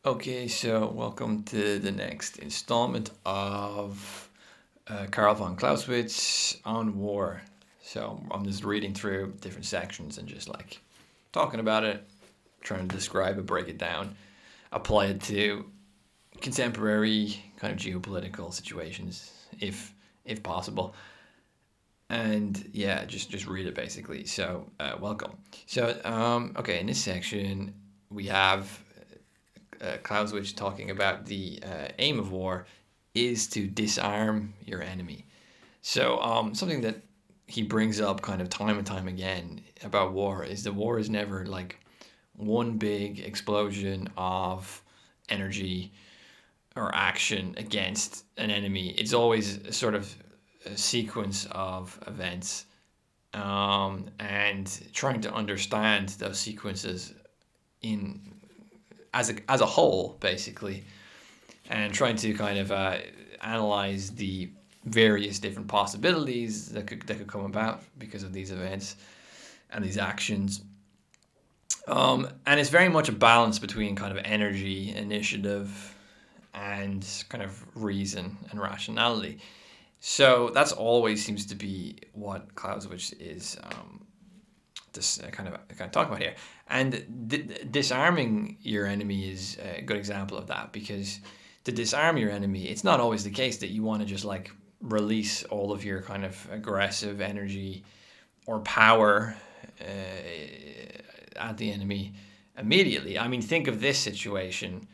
Okay, so welcome to the next installment of Karl von Clausewitz on war. So I'm just reading through different sections and just like talking about it, trying to describe it, break it down, apply it to contemporary kind of geopolitical situations, if possible. And yeah, just read it basically. So welcome. So okay, in this section we have Clausewitz talking about the aim of war is to disarm your enemy. So something that he brings up kind of time and time again about war is that war is never like one big explosion of energy or action against an enemy. It's always sort of a sequence of events, and trying to understand those sequences in as a whole, basically, and trying to kind of analyze the various different possibilities that could come about because of these events and these actions. And it's very much a balance between kind of energy, initiative, and kind of reason and rationality. So that's always seems to be what Clausewitz is this kind of talking about here. And disarming your enemy is a good example of that, because to disarm your enemy, it's not always the case that you want to just like release all of your kind of aggressive energy or power at the enemy immediately. I mean, think of this situation.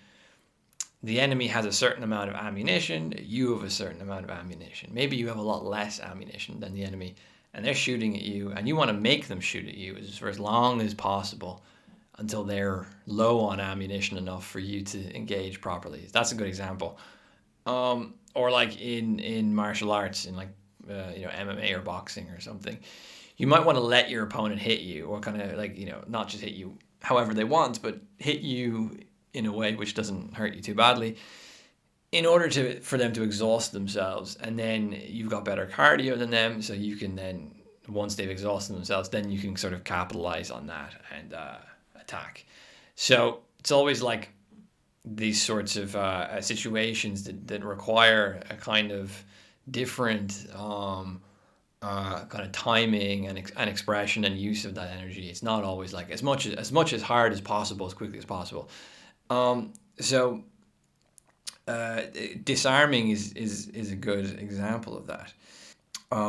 The enemy has a certain amount of ammunition, you have a certain amount of ammunition. Maybe you have a lot less ammunition than the enemy, and they're shooting at you, and you want to make them shoot at you for as long as possible until they're low on ammunition enough for you to engage properly. That's a good example. Or like in martial arts, in like MMA or boxing or something, you might want to let your opponent hit you, or kind of like not just hit you however they want, but hit you in a way which doesn't hurt you too badly, in order for them to exhaust themselves, and then you've got better cardio than them, so you can then, once they've exhausted themselves, then you can sort of capitalize on that and attack. So it's always like these sorts of situations that require a kind of different kind of timing and expression and use of that energy. It's not always like as hard as possible, as quickly as possible. So disarming is a good example of that.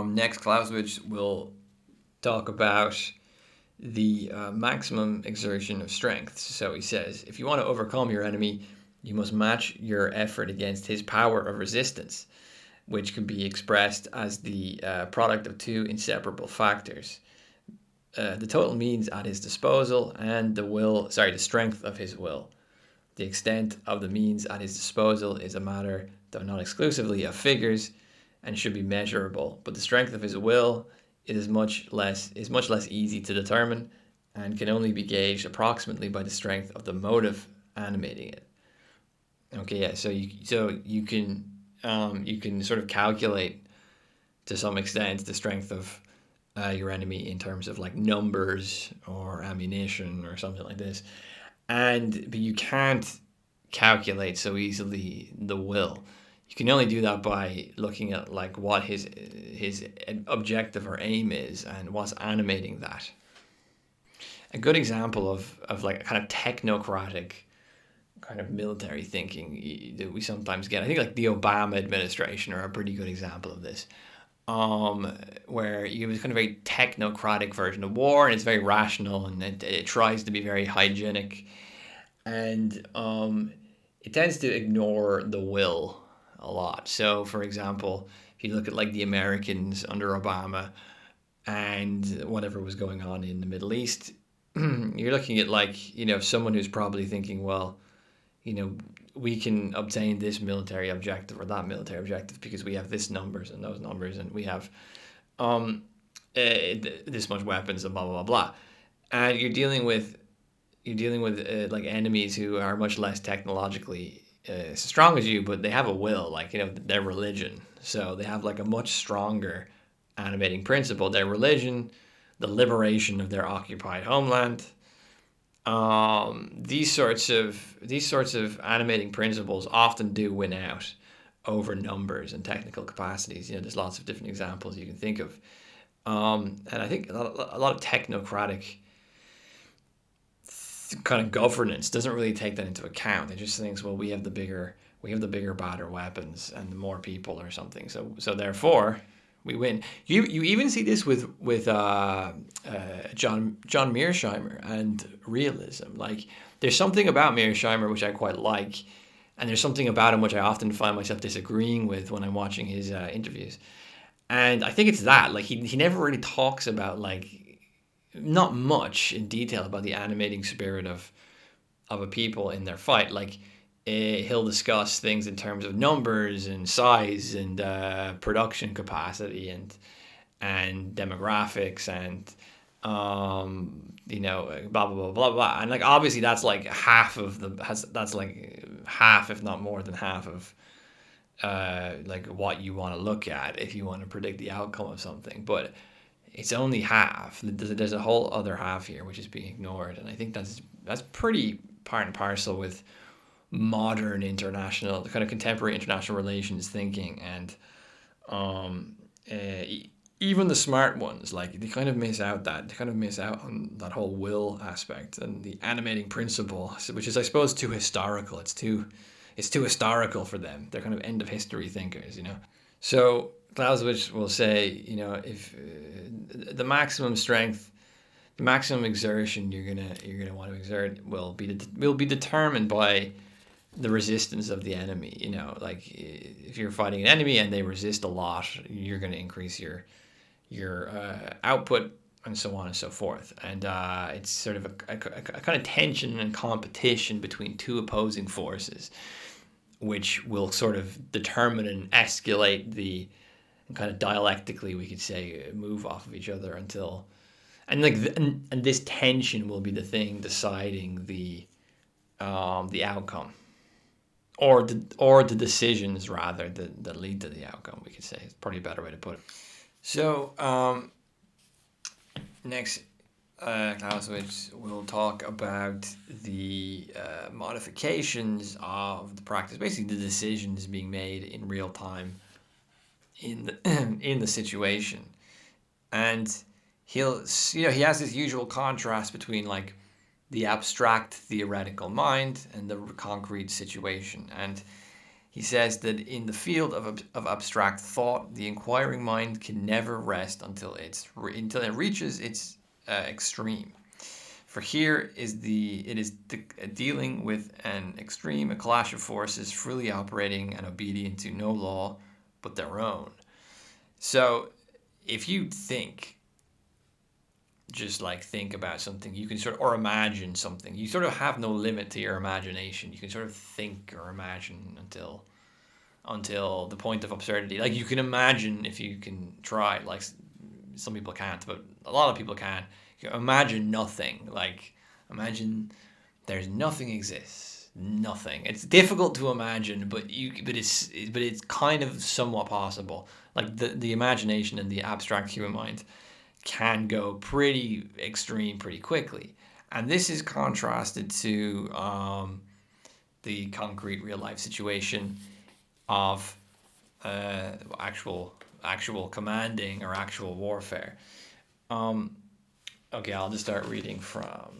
Next, Clausewitz will talk about the maximum exertion of strength. So he says, if you want to overcome your enemy, you must match your effort against his power of resistance, which can be expressed as the product of two inseparable factors. The total means at his disposal and the strength of his will. The extent of the means at his disposal is a matter, though not exclusively, of figures, and should be measurable. But the strength of his will is much less easy to determine, and can only be gauged approximately by the strength of the motive animating it. Okay, yeah. So you can sort of calculate to some extent the strength of your enemy in terms of like numbers or ammunition or something like this, but you can't calculate so easily the will. You can only do that by looking at like what his objective or aim is and what's animating that. A good example of like a kind of technocratic kind of military thinking that we sometimes get. I think like the Obama administration are a pretty good example of this, where you have kind of a technocratic version of war, and it's very rational, and it tries to be very hygienic, and it tends to ignore the will a lot. So, for example, if you look at like the Americans under Obama and whatever was going on in the Middle East, you're looking at like someone who's probably thinking, well, we can obtain this military objective or that military objective because we have this numbers and those numbers, and we have this much weapons and blah blah blah blah. And you're dealing with like enemies who are much less technologically strong as you, but they have a will, like their religion. So they have like a much stronger animating principle. Their religion, the liberation of their occupied homeland, these sorts of animating principles often do win out over numbers and technical capacities. There's lots of different examples you can think of, and I think a lot of technocratic kind of governance doesn't really take that into account. It just thinks, well, we have the bigger, badder weapons and the more people or something. So therefore, we win. You even see this with John Mearsheimer and realism. Like, there's something about Mearsheimer which I quite like, and there's something about him which I often find myself disagreeing with when I'm watching his interviews. And I think it's that, like, he never really talks about, like, not much in detail about the animating spirit of a people in their fight. Like, he'll discuss things in terms of numbers and size and production capacity and demographics and blah blah blah blah blah. And, like, obviously that's like that's like half, if not more than half of like what you want to look at if you want to predict the outcome of something. But it's only half. There's a whole other half here which is being ignored, and I think that's pretty part and parcel with modern international, the kind of contemporary international relations thinking. And even the smart ones, like, they kind of miss out on that whole will aspect and the animating principle, which is, I suppose, too historical. It's too historical for them. They're kind of end of history thinkers. So Clausewitz will say, if the maximum strength, the maximum exertion you're gonna want to exert will be determined by the resistance of the enemy. Like, if you're fighting an enemy and they resist a lot, you're gonna increase your output, and so on and so forth. And it's sort of a kind of tension and competition between two opposing forces, which will sort of determine and escalate kind of dialectically, we could say, move off of each other until, and like, and this tension will be the thing deciding the outcome, or the decisions rather that lead to the outcome. We could say, it's probably a better way to put it. So next, Clausewitz will talk about the modifications of the practice, basically the decisions being made in real time in the situation. And he has this usual contrast between, like, the abstract theoretical mind and the concrete situation. And he says that in the field of abstract thought, the inquiring mind can never rest until it reaches its extreme. For here it is dealing with an extreme, a clash of forces freely operating and obedient to no law but their own. So if you think about something, you can or imagine something. You sort of have no limit to your imagination. You can sort of think or imagine until the point of absurdity. Like, you can imagine if you can try. Like, some people can't, but a lot of people can. You can imagine nothing. Like, imagine there's nothing exists. Nothing. It's difficult to imagine, but it's kind of somewhat possible. Like, the imagination and the abstract human mind can go pretty extreme pretty quickly. And this is contrasted to the concrete real life situation of actual commanding or actual warfare. Okay, I'll just start reading from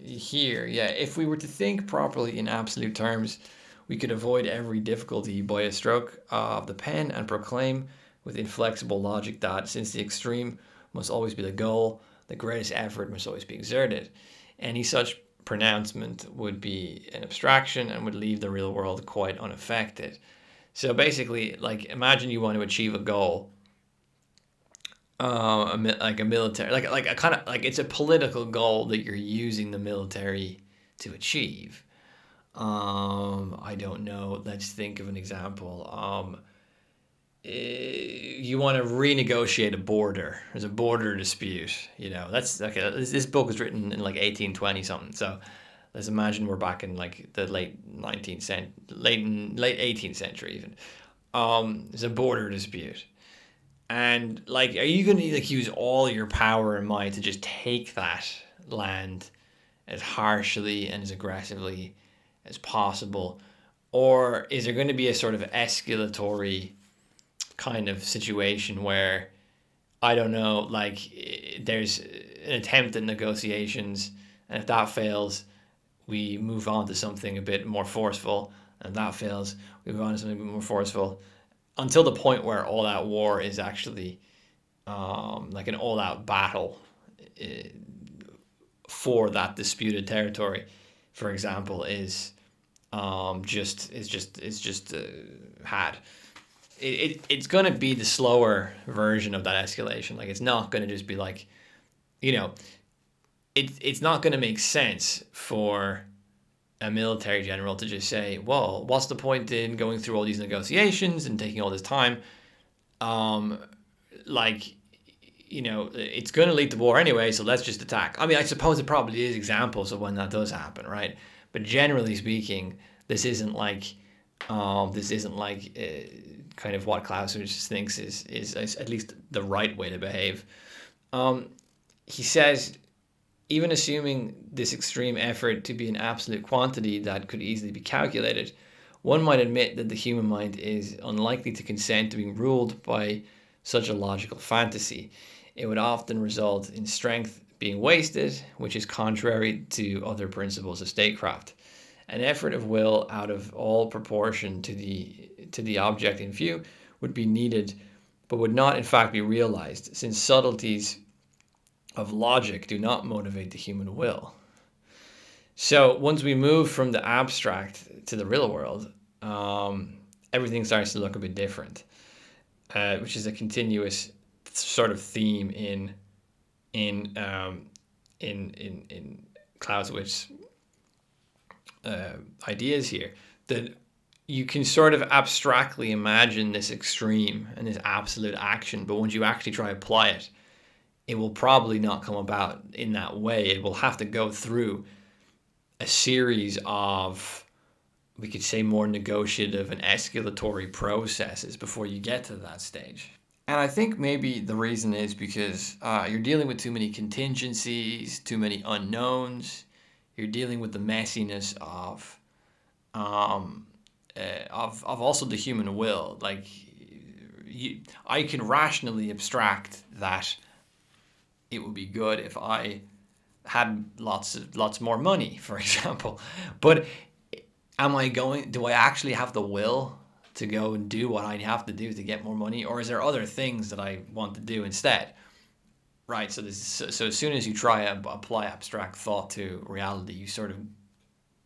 here. Yeah, if we were to think properly in absolute terms, we could avoid every difficulty by a stroke of the pen and proclaim with inflexible logic that, since the extreme must always be the goal, the greatest effort must always be exerted. Any such pronouncement would be an abstraction and would leave the real world quite unaffected. So basically, like, imagine you want to achieve a goal, like a military, like a kind of, like, it's a political goal that you're using the military to achieve. I don't know. Let's think of an example. You want to renegotiate a border. There's a border dispute. That's okay. This book was written in like 1820 something. So let's imagine we're back in like the late 18th century even. There's a border dispute, and, like, are you going to, like, use all your power and might to just take that land as harshly and as aggressively as possible? Or is there going to be a sort of escalatory kind of situation where, I don't know, like there's an attempt at negotiations, and if that fails, we move on to something a bit more forceful, and if that fails, we move on to something a bit more forceful, until the point where all out war is actually like an all out battle uh, for that disputed territory, for example, is just had. It's going to be the slower version of that escalation. Like, it's not going to just be like, you know, it's not going to make sense for a military general to just say, well, what's the point in going through all these negotiations and taking all this time? Um, like, it's going to lead to war anyway, so let's just attack. I mean, I suppose it probably is examples of when that does happen, right? But generally speaking, this isn't like kind of what Clausewitz thinks is at least the right way to behave. He says, even assuming this extreme effort to be an absolute quantity that could easily be calculated, one might admit that the human mind is unlikely to consent to being ruled by such a logical fantasy. It would often result in strength being wasted, which is contrary to other principles of statecraft. An effort of will out of all proportion to the object in view would be needed, but would not in fact be realized, since subtleties of logic do not motivate the human will. So once we move from the abstract to the real world, everything starts to look a bit different, which is a continuous sort of theme in Clausewitz ideas here, that you can sort of abstractly imagine this extreme and this absolute action, but once you actually try to apply it, it will probably not come about in that way. It will have to go through a series of, we could say, more negotiative and escalatory processes before you get to that stage. And I think maybe the reason is because you're dealing with too many contingencies, too many unknowns. You're dealing with the messiness of also the human will. Like, I can rationally abstract that it would be good if I had lots more money, for example. But do I actually have the will to go and do what I have to do to get more money, or is there other things that I want to do instead? Right. So as soon as you try and apply abstract thought to reality, you sort of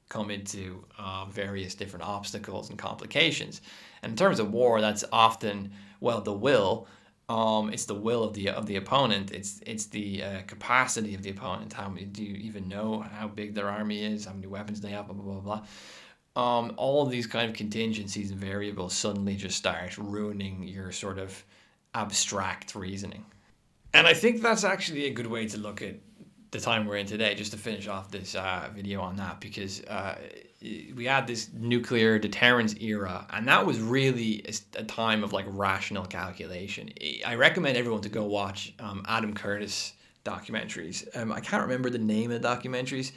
come into various different obstacles and complications. And in terms of war, that's often, well, the will. It's the will of the opponent. It's the capacity of the opponent. How many do you even know how big their army is? How many weapons they have? Blah blah blah blah. All of these kind of contingencies and variables suddenly just start ruining your sort of abstract reasoning. And I think that's actually a good way to look at the time we're in today, just to finish off this video on that, because we had this nuclear deterrence era, and that was really a time of like rational calculation. I recommend everyone to go watch Adam Curtis documentaries. I can't remember the name of the documentaries.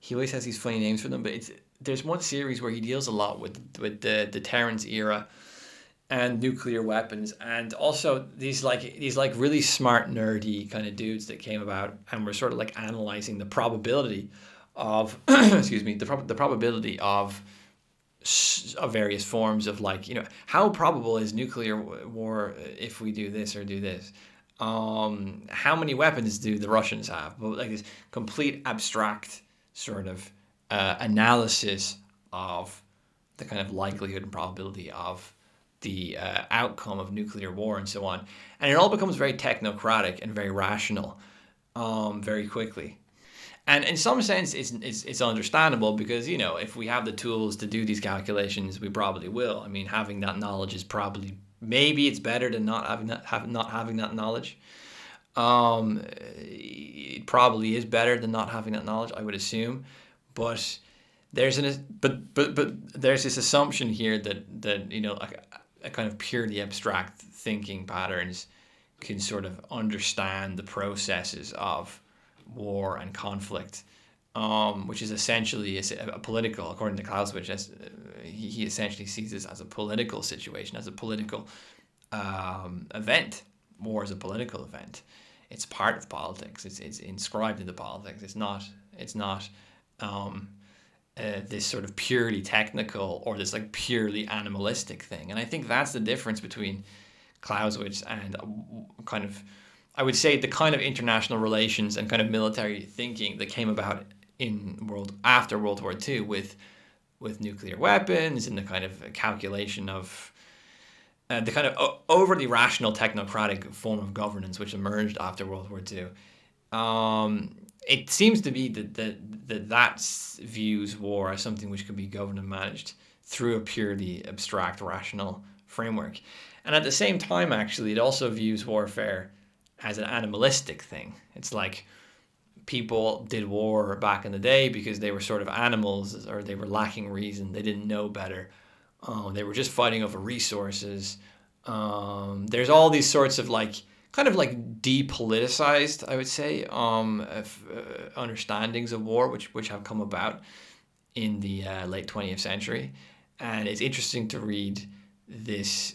He always has these funny names for them, but there's one series where he deals a lot with the deterrence era and nuclear weapons, and also these really smart, nerdy kind of dudes that came about and were sort of like analyzing the probability of excuse me, the probability of various forms of, like, how probable is nuclear war if we do this or do this. How many weapons do the Russians have? But like this complete abstract sort of analysis of the kind of likelihood and probability of the outcome of nuclear war and so on. And it all becomes very technocratic and very rational very quickly. And in some sense, it's understandable because, if we have the tools to do these calculations, we probably will. I mean, having that knowledge is probably, maybe it's better than not having that knowledge. It probably is better than not having that knowledge, I would assume. But there's there's this assumption here that a kind of purely abstract thinking patterns can sort of understand the processes of war and conflict which is essentially a political, according to Clausewitz, he essentially sees this as a political situation, as a political event. War is a political event. It's part of politics. It's inscribed into politics. It's not this sort of purely technical or this like purely animalistic thing. And I think that's the difference between Clausewitz and kind of, I would say, the kind of international relations and kind of military thinking that came about after World War II with nuclear weapons and the kind of calculation of the kind of overly rational technocratic form of governance which emerged after World War II. It seems to be that views war as something which can be governed and managed through a purely abstract, rational framework. And at the same time, actually, it also views warfare as an animalistic thing. It's like people did war back in the day because they were sort of animals or they were lacking reason. They didn't know better. They were just fighting over resources. There's all these sorts of like kind of like depoliticized, I would say, understandings of war, which have come about in the late 20th century, and it's interesting to read this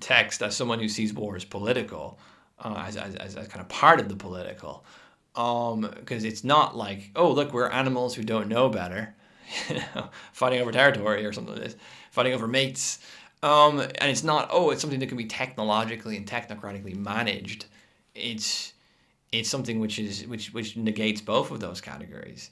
text as someone who sees war as political, as kind of part of the political, because it's not like, oh look, we're animals who don't know better, fighting over territory or something like this, fighting over mates. And it's not, oh, it's something that can be technologically and technocratically managed. It's something which negates both of those categories.